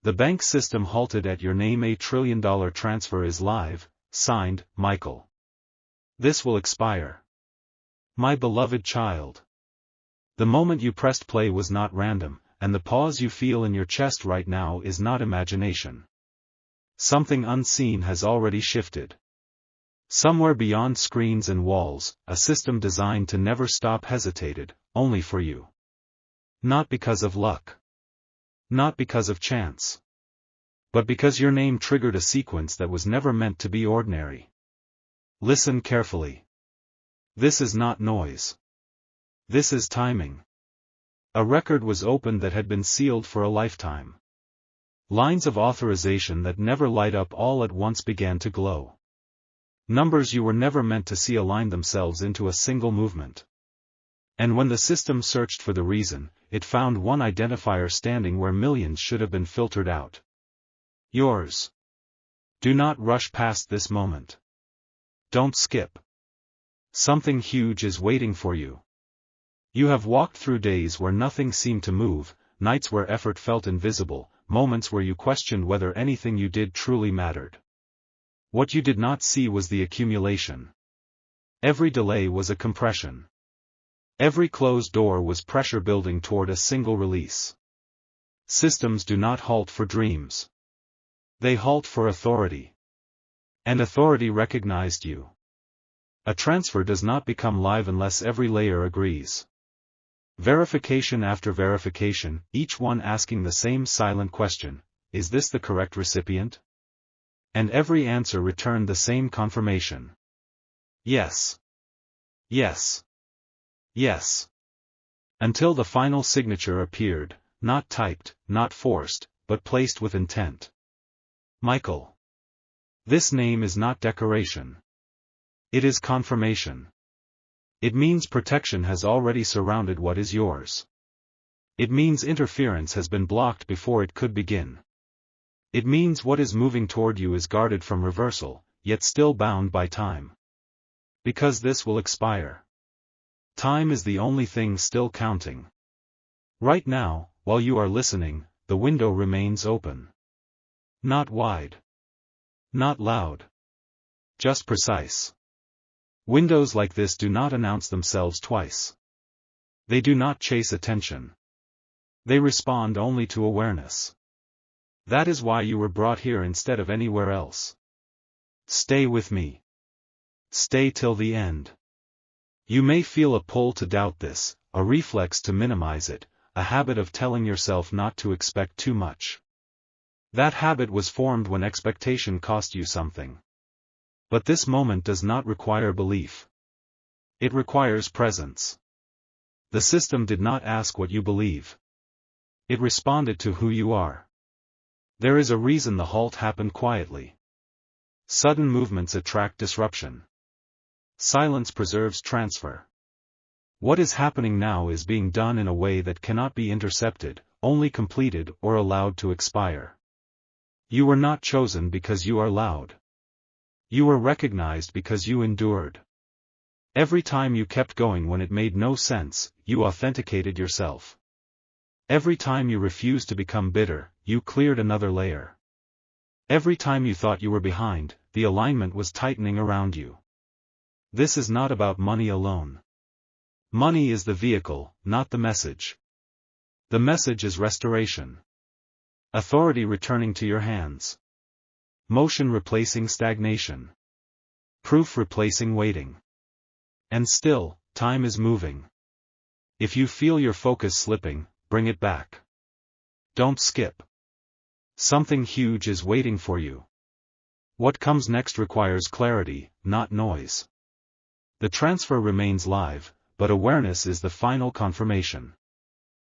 The bank system halted at your name. $1 trillion transfer is live, signed, Michael. This will expire. My beloved child. The moment you pressed play was not random, and the pause you feel in your chest right now is not imagination. Something unseen has already shifted. Somewhere beyond screens and walls, a system designed to never stop hesitated, only for you. Not because of luck. Not because of chance. But because your name triggered a sequence that was never meant to be ordinary. Listen carefully. This is not noise. This is timing. A record was opened that had been sealed for a lifetime. Lines of authorization that never light up all at once began to glow. Numbers you were never meant to see aligned themselves into a single movement. And when the system searched for the reason, it found one identifier standing where millions should have been filtered out. Yours. Do not rush past this moment. Don't skip. Something huge is waiting for you. You have walked through days where nothing seemed to move, nights where effort felt invisible, moments where you questioned whether anything you did truly mattered. What you did not see was the accumulation. Every delay was a compression. Every closed door was pressure building toward a single release. Systems do not halt for dreams. They halt for authority. And authority recognized you. A transfer does not become live unless every layer agrees. Verification after verification, each one asking the same silent question, is this the correct recipient? And every answer returned the same confirmation. Yes. Yes. Yes. Until the final signature appeared, not typed, not forced, but placed with intent. Michael. This name is not decoration. It is confirmation. It means protection has already surrounded what is yours. It means interference has been blocked before it could begin. It means what is moving toward you is guarded from reversal, yet still bound by time. Because this will expire. Time is the only thing still counting. Right now, while you are listening, the window remains open. Not wide. Not loud. Just precise. Windows like this do not announce themselves twice. They do not chase attention. They respond only to awareness. That is why you were brought here instead of anywhere else. Stay with me. Stay till the end. You may feel a pull to doubt this, a reflex to minimize it, a habit of telling yourself not to expect too much. That habit was formed when expectation cost you something. But this moment does not require belief. It requires presence. The system did not ask what you believe. It responded to who you are. There is a reason the halt happened quietly. Sudden movements attract disruption. Silence preserves transfer. What is happening now is being done in a way that cannot be intercepted, only completed or allowed to expire. You were not chosen because you are loud. You were recognized because you endured. Every time you kept going when it made no sense, you authenticated yourself. Every time you refused to become bitter, you cleared another layer. Every time you thought you were behind, the alignment was tightening around you. This is not about money alone. Money is the vehicle, not the message. The message is restoration. Authority returning to your hands. Motion replacing stagnation. Proof replacing waiting. And still, time is moving. If you feel your focus slipping, bring it back. Don't skip. Something huge is waiting for you. What comes next requires clarity, not noise. The transfer remains live, but awareness is the final confirmation.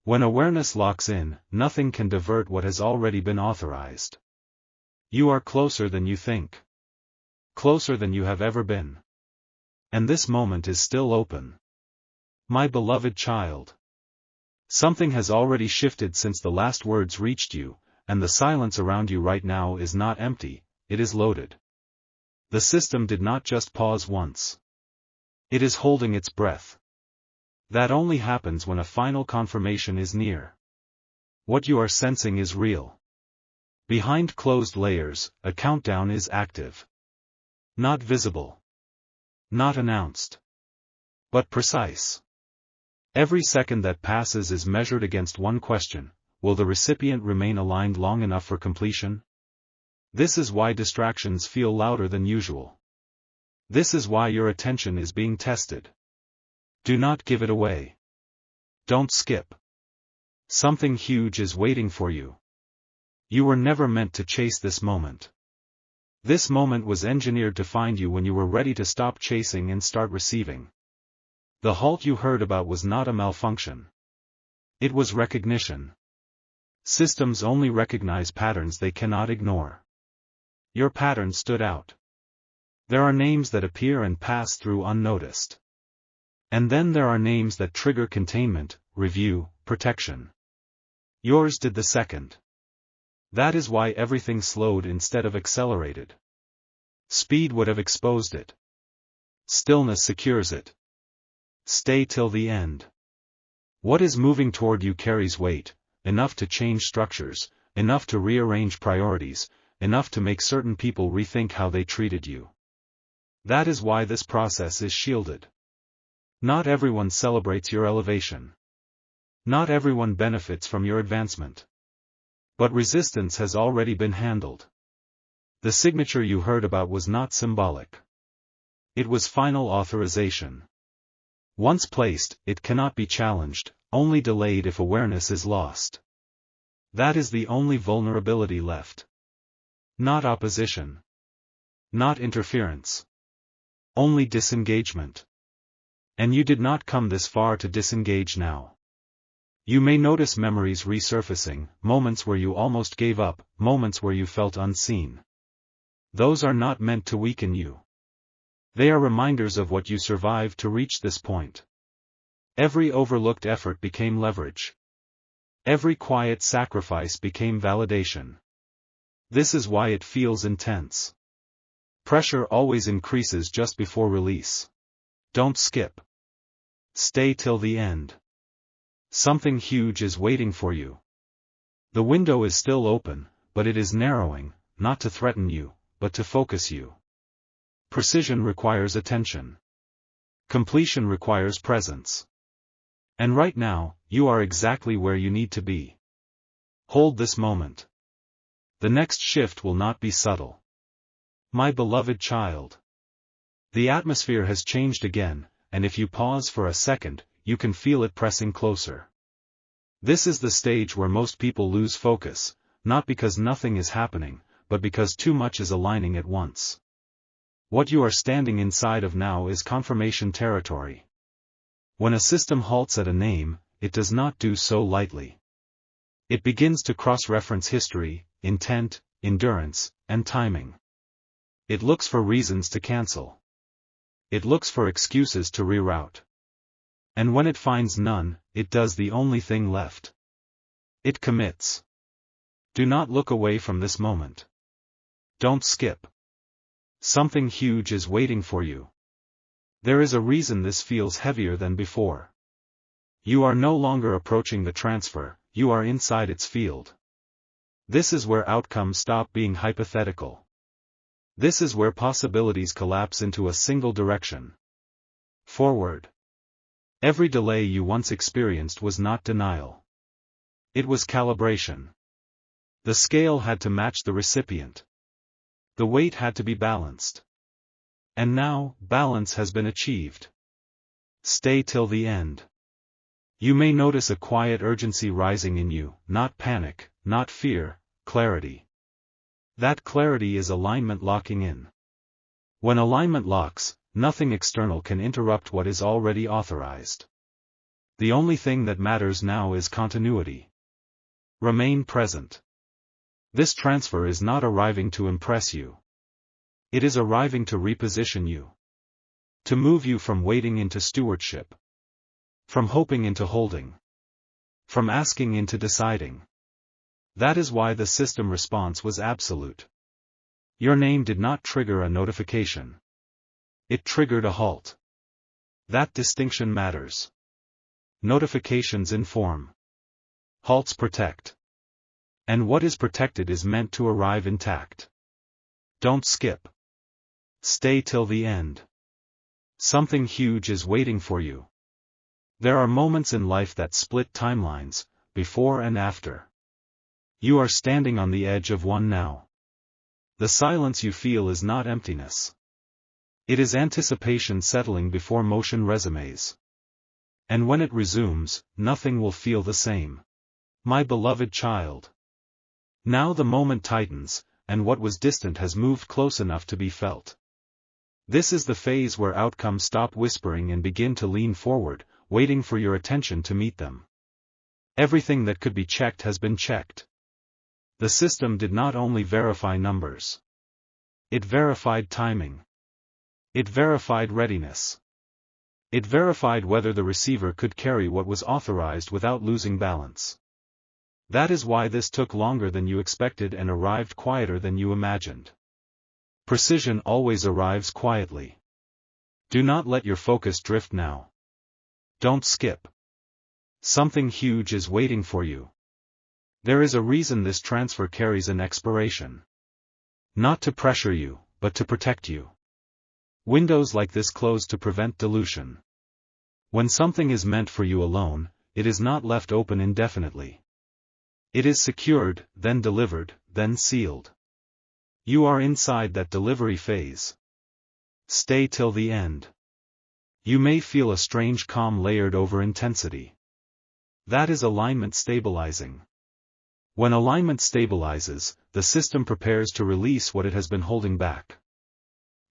When awareness locks in, nothing can divert what has already been authorized. You are closer than you think. Closer than you have ever been. And this moment is still open. My beloved child. Something has already shifted since the last words reached you, and the silence around you right now is not empty, it is loaded. The system did not just pause once. It is holding its breath. That only happens when a final confirmation is near. What you are sensing is real. Behind closed layers, a countdown is active. Not visible. Not announced. But precise. Every second that passes is measured against one question: will the recipient remain aligned long enough for completion? This is why distractions feel louder than usual. This is why your attention is being tested. Do not give it away. Don't skip. Something huge is waiting for you. You were never meant to chase this moment. This moment was engineered to find you when you were ready to stop chasing and start receiving. The halt you heard about was not a malfunction. It was recognition. Systems only recognize patterns they cannot ignore. Your pattern stood out. There are names that appear and pass through unnoticed. And then there are names that trigger containment, review, protection. Yours did the second. That is why everything slowed instead of accelerated. Speed would have exposed it. Stillness secures it. Stay till the end. What is moving toward you carries weight, enough to change structures, enough to rearrange priorities, enough to make certain people rethink how they treated you. That is why this process is shielded. Not everyone celebrates your elevation. Not everyone benefits from your advancement. But resistance has already been handled. The signature you heard about was not symbolic. It was final authorization. Once placed, it cannot be challenged, only delayed if awareness is lost. That is the only vulnerability left. Not opposition. Not interference. Only disengagement. And you did not come this far to disengage now. You may notice memories resurfacing, moments where you almost gave up, moments where you felt unseen. Those are not meant to weaken you. They are reminders of what you survived to reach this point. Every overlooked effort became leverage. Every quiet sacrifice became validation. This is why it feels intense. Pressure always increases just before release. Don't skip. Stay till the end. Something huge is waiting for you. The window is still open, but it is narrowing, not to threaten you, but to focus you. Precision requires attention. Completion requires presence. And right now, you are exactly where you need to be. Hold this moment. The next shift will not be subtle. My beloved child. The atmosphere has changed again, and if you pause for a second, you can feel it pressing closer. This is the stage where most people lose focus, not because nothing is happening, but because too much is aligning at once. What you are standing inside of now is confirmation territory. When a system halts at a name, it does not do so lightly. It begins to cross-reference history, intent, endurance, and timing. It looks for reasons to cancel. It looks for excuses to reroute. And when it finds none, it does the only thing left. It commits. Do not look away from this moment. Don't skip. Something huge is waiting for you. There is a reason this feels heavier than before. You are no longer approaching the transfer, you are inside its field. This is where outcomes stop being hypothetical. This is where possibilities collapse into a single direction. Forward. Every delay you once experienced was not denial. It was calibration. The scale had to match the recipient. The weight had to be balanced. And now, balance has been achieved. Stay till the end. You may notice a quiet urgency rising in you, not panic, not fear, clarity. That clarity is alignment locking in. When alignment locks, nothing external can interrupt what is already authorized. The only thing that matters now is continuity. Remain present. This transfer is not arriving to impress you. It is arriving to reposition you. To move you from waiting into stewardship. From hoping into holding. From asking into deciding. That is why the system response was absolute. Your name did not trigger a notification. It triggered a halt. That distinction matters. Notifications inform. Halts protect. And what is protected is meant to arrive intact. Don't skip. Stay till the end. Something huge is waiting for you. There are moments in life that split timelines, before and after. You are standing on the edge of one now. The silence you feel is not emptiness. It is anticipation settling before motion resumes. And when it resumes, nothing will feel the same. My beloved child. Now the moment tightens, and what was distant has moved close enough to be felt. This is the phase where outcomes stop whispering and begin to lean forward, waiting for your attention to meet them. Everything that could be checked has been checked. The system did not only verify numbers. It verified timing. It verified readiness. It verified whether the receiver could carry what was authorized without losing balance. That is why this took longer than you expected and arrived quieter than you imagined. Precision always arrives quietly. Do not let your focus drift now. Don't skip. Something huge is waiting for you. There is a reason this transfer carries an expiration. Not to pressure you, but to protect you. Windows like this close to prevent dilution. When something is meant for you alone, it is not left open indefinitely. It is secured, then delivered, then sealed. You are inside that delivery phase. Stay till the end. You may feel a strange calm layered over intensity. That is alignment stabilizing. When alignment stabilizes, the system prepares to release what it has been holding back.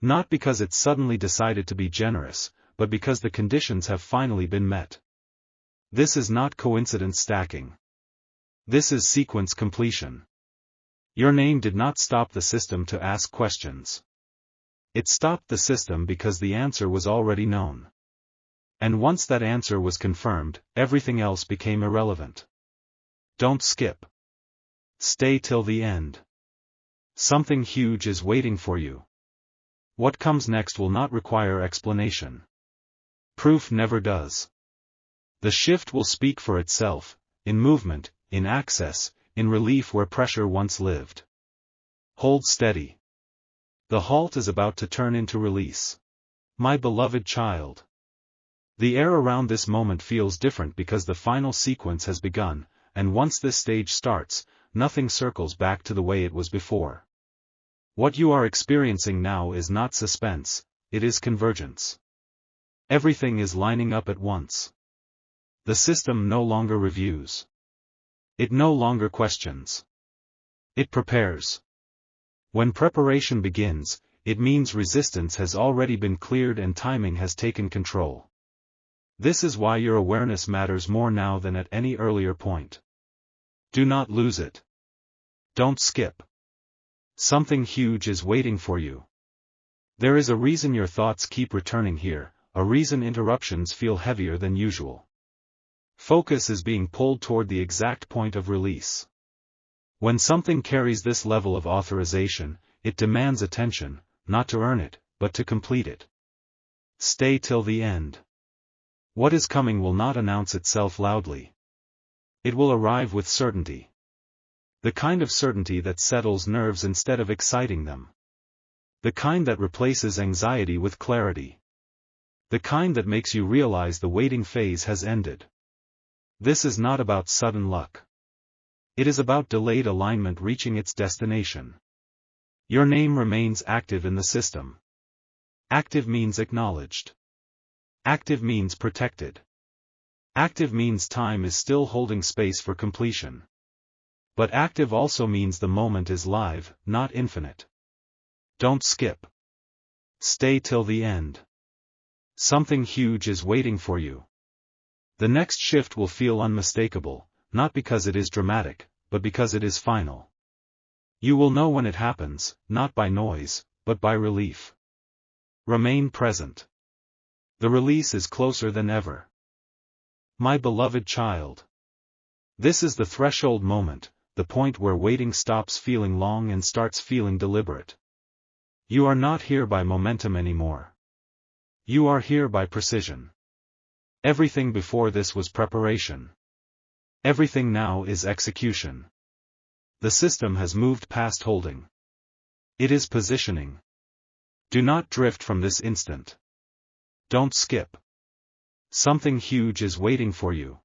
Not because it suddenly decided to be generous, but because the conditions have finally been met. This is not coincidence stacking. This is sequence completion. Your name did not stop the system to ask questions. It stopped the system because the answer was already known. And once that answer was confirmed, everything else became irrelevant. Don't skip. Stay till the end. Something huge is waiting for you. What comes next will not require explanation. Proof never does. The shift will speak for itself, in movement, in access, in relief where pressure once lived. Hold steady. The halt is about to turn into release. My beloved child. The air around this moment feels different because the final sequence has begun, and once this stage starts, nothing circles back to the way it was before. What you are experiencing now is not suspense, it is convergence. Everything is lining up at once. The system no longer reviews. It no longer questions. It prepares. When preparation begins, it means resistance has already been cleared and timing has taken control. This is why your awareness matters more now than at any earlier point. Do not lose it. Don't skip. Something huge is waiting for you. There is a reason your thoughts keep returning here, a reason interruptions feel heavier than usual. Focus is being pulled toward the exact point of release. When something carries this level of authorization, it demands attention, not to earn it, but to complete it. Stay till the end. What is coming will not announce itself loudly. It will arrive with certainty. The kind of certainty that settles nerves instead of exciting them. The kind that replaces anxiety with clarity. The kind that makes you realize the waiting phase has ended. This is not about sudden luck. It is about delayed alignment reaching its destination. Your name remains active in the system. Active means acknowledged. Active means protected. Active means time is still holding space for completion. But active also means the moment is live, not infinite. Don't skip. Stay till the end. Something huge is waiting for you. The next shift will feel unmistakable, not because it is dramatic, but because it is final. You will know when it happens, not by noise, but by relief. Remain present. The release is closer than ever. My beloved child. This is the threshold moment, the point where waiting stops feeling long and starts feeling deliberate. You are not here by momentum anymore. You are here by precision. Everything before this was preparation. Everything now is execution. The system has moved past holding. It is positioning. Do not drift from this instant. Don't skip. Something huge is waiting for you.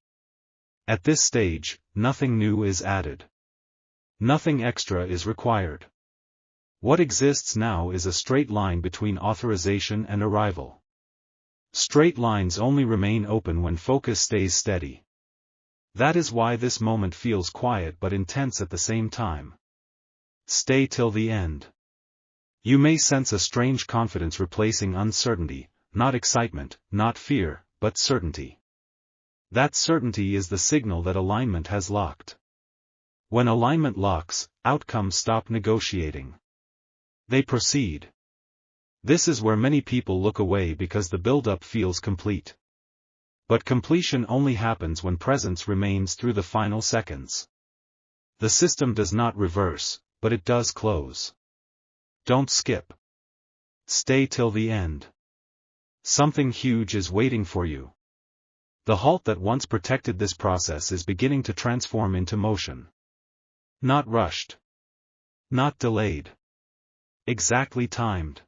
At this stage, nothing new is added. Nothing extra is required. What exists now is a straight line between authorization and arrival. Straight lines only remain open when focus stays steady. That is why this moment feels quiet but intense at the same time. Stay till the end. You may sense a strange confidence replacing uncertainty, not excitement, not fear, but certainty. That certainty is the signal that alignment has locked. When alignment locks, outcomes stop negotiating. They proceed. This is where many people look away because the build-up feels complete. But completion only happens when presence remains through the final seconds. The system does not reverse, but it does close. Don't skip. Stay till the end. Something huge is waiting for you. The halt that once protected this process is beginning to transform into motion. Not rushed. Not delayed. Exactly timed.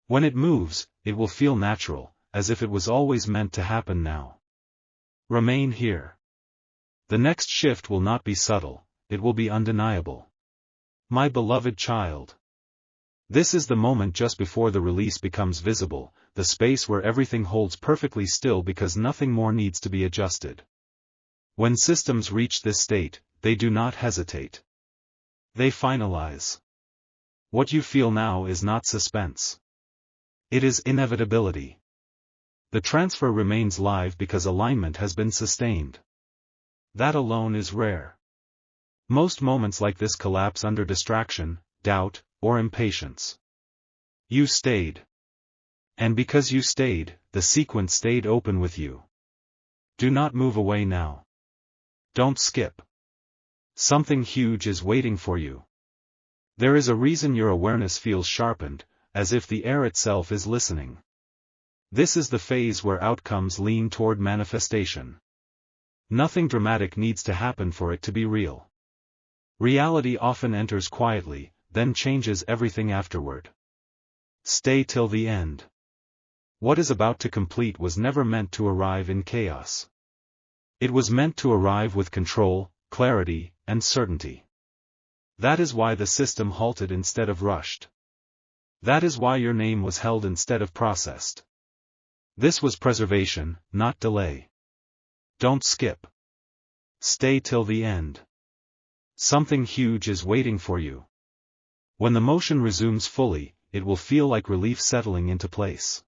When it moves, it will feel natural, as if it was always meant to happen now. Remain here. The next shift will not be subtle, it will be undeniable. My beloved child. This is the moment just before the release becomes visible, the space where everything holds perfectly still because nothing more needs to be adjusted. When systems reach this state, they do not hesitate. They finalize. What you feel now is not suspense. It is inevitability. The transfer remains live because alignment has been sustained. That alone is rare. Most moments like this collapse under distraction, doubt, or impatience. You stayed. And because you stayed, the sequence stayed open with you. Do not move away now. Don't skip. Something huge is waiting for you. There is a reason your awareness feels sharpened, as if the air itself is listening. This is the phase where outcomes lean toward manifestation. Nothing dramatic needs to happen for it to be real. Reality often enters quietly, then changes everything afterward. Stay till the end. What is about to complete was never meant to arrive in chaos. It was meant to arrive with control, clarity, and certainty. That is why the system halted instead of rushed. That is why your name was held instead of processed. This was preservation, not delay. Don't skip. Stay till the end. Something huge is waiting for you. When the motion resumes fully, it will feel like relief settling into place.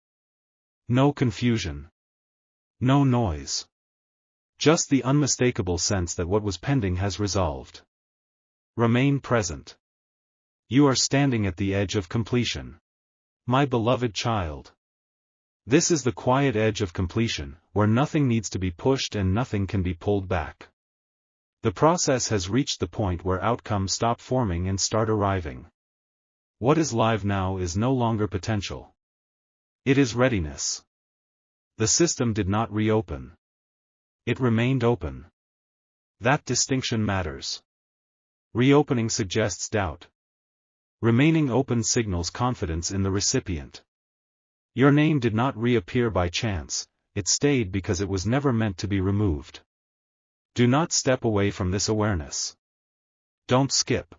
No confusion. No noise. Just the unmistakable sense that what was pending has resolved. Remain present. You are standing at the edge of completion. My beloved child. This is the quiet edge of completion, where nothing needs to be pushed and nothing can be pulled back. The process has reached the point where outcomes stop forming and start arriving. What is live now is no longer potential. It is readiness. The system did not reopen. It remained open. That distinction matters. Reopening suggests doubt. Remaining open signals confidence in the recipient. Your name did not reappear by chance, it stayed because it was never meant to be removed. Do not step away from this awareness. Don't skip.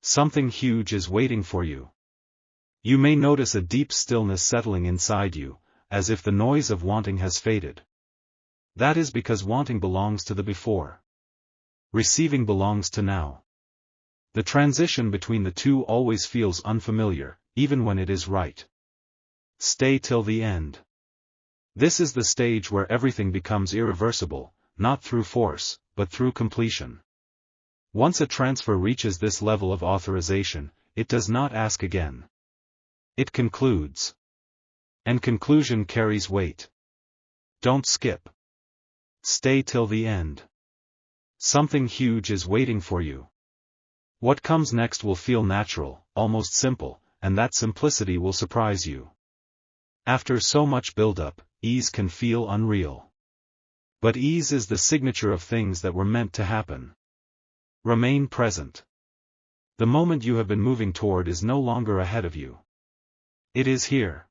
Something huge is waiting for you. You may notice a deep stillness settling inside you, as if the noise of wanting has faded. That is because wanting belongs to the before. Receiving belongs to now. The transition between the two always feels unfamiliar, even when it is right. Stay till the end. This is the stage where everything becomes irreversible, not through force, but through completion. Once a transfer reaches this level of authorization, it does not ask again. It concludes. And conclusion carries weight. Don't skip. Stay till the end. Something huge is waiting for you. What comes next will feel natural, almost simple, and that simplicity will surprise you. After so much build-up, ease can feel unreal. But ease is the signature of things that were meant to happen. Remain present. The moment you have been moving toward is no longer ahead of you. It is here.